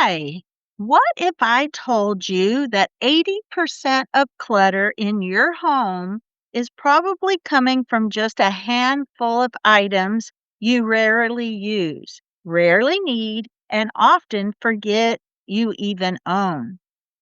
Hi. What if I told you that 80% of clutter in your home is probably coming from just a handful of items you rarely use, rarely need, and often forget you even own?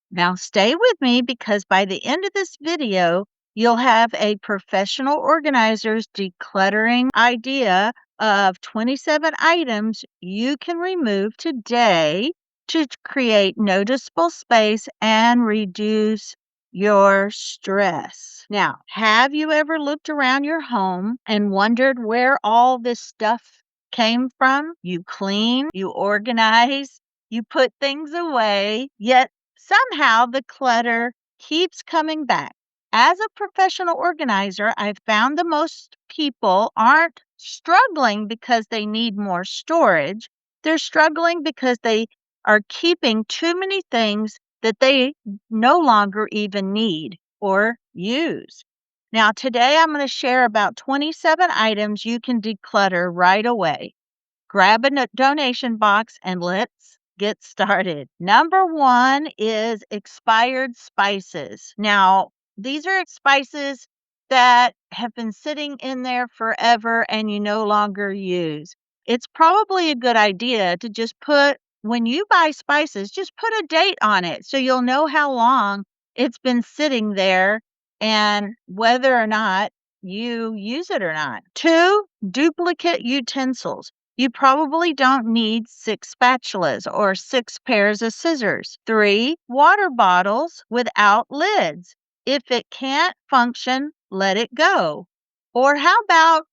Now, stay with me because by the end of this video, you'll have a professional organizer's decluttering idea of 27 items you can remove today to create noticeable space and reduce your stress. Now, have you ever looked around your home and wondered where all this stuff came from? You clean, you organize, you put things away, yet somehow the clutter keeps coming back. As a professional organizer, I've found the most people aren't struggling because they need more storage. They're struggling because they are keeping too many things that they no longer even need or use. Now, today I'm going to share about 27 items you can declutter right away. Grab a donation box and let's get started. Number one is expired spices. Now, these are spices that have been sitting in there forever and you no longer use. It's probably a good idea to just when you buy spices, just put a date on it so you'll know how long it's been sitting there and whether or not you use it or not. Two, duplicate utensils. You probably don't need 6 spatulas or 6 pairs of scissors. 3, water bottles without lids. If it can't function, let it go. Or how about,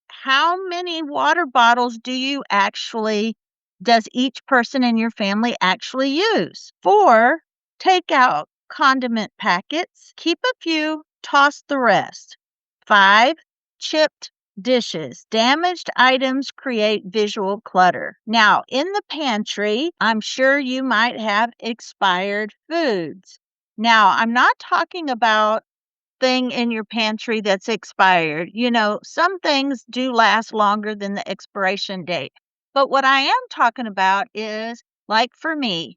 how many water bottles does each person in your family actually use? 4, take out condiment packets. Keep a few, toss the rest. 5, chipped dishes. Damaged items create visual clutter. Now, in the pantry, I'm sure you might have expired foods. Now, I'm not talking about thing in your pantry that's expired. You know, some things do last longer than the expiration date. But what I am talking about is, like for me,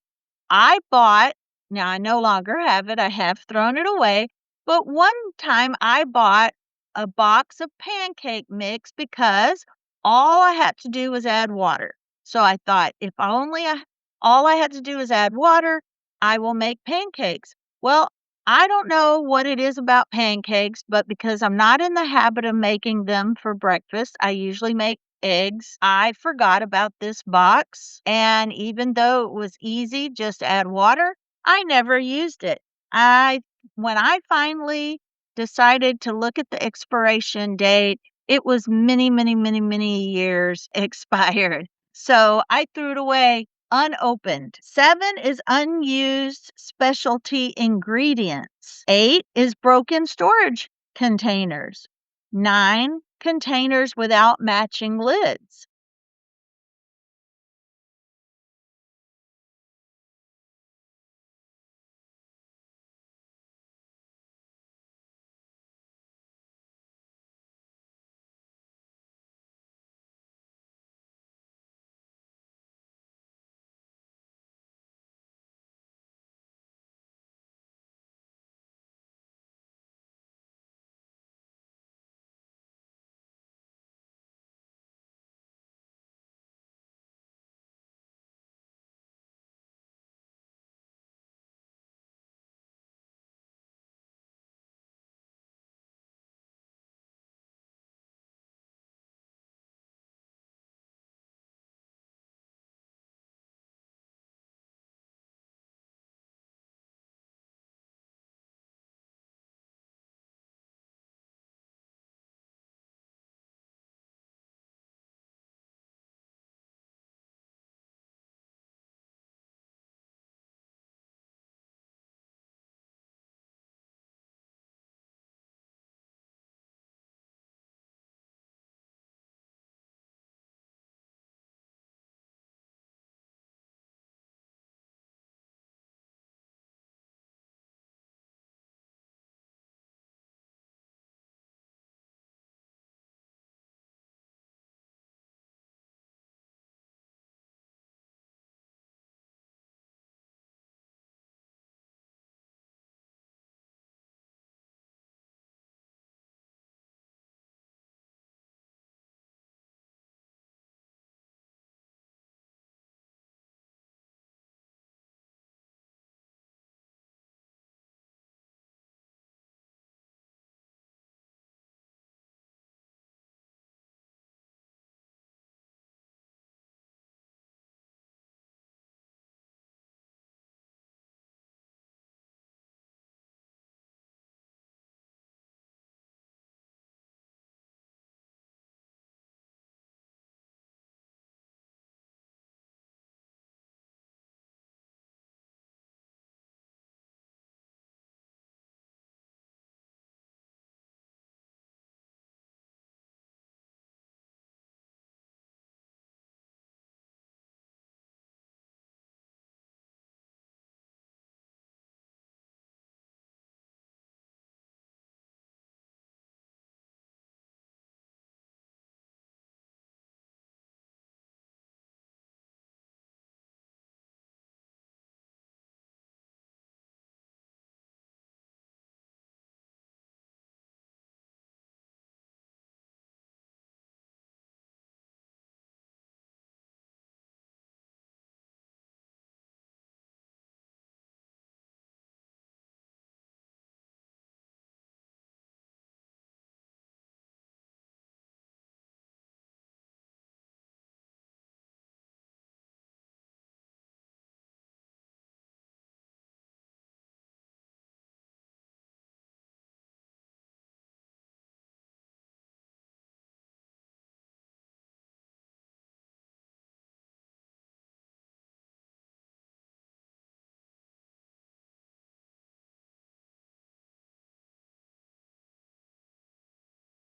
now I no longer have it, I have thrown it away. But one time I bought a box of pancake mix because all I had to do was add water. So I thought, if all I had to do is add water, I will make pancakes. Well, I don't know what it is about pancakes, but because I'm not in the habit of making them for breakfast, I usually make eggs. I forgot about this box, and even though it was easy, just add water, I never used it. When I finally decided to look at the expiration date, it was many, many, many, many years expired. So I threw it away unopened. 7 is unused specialty ingredients. 8 is broken storage containers. 9, containers without matching lids.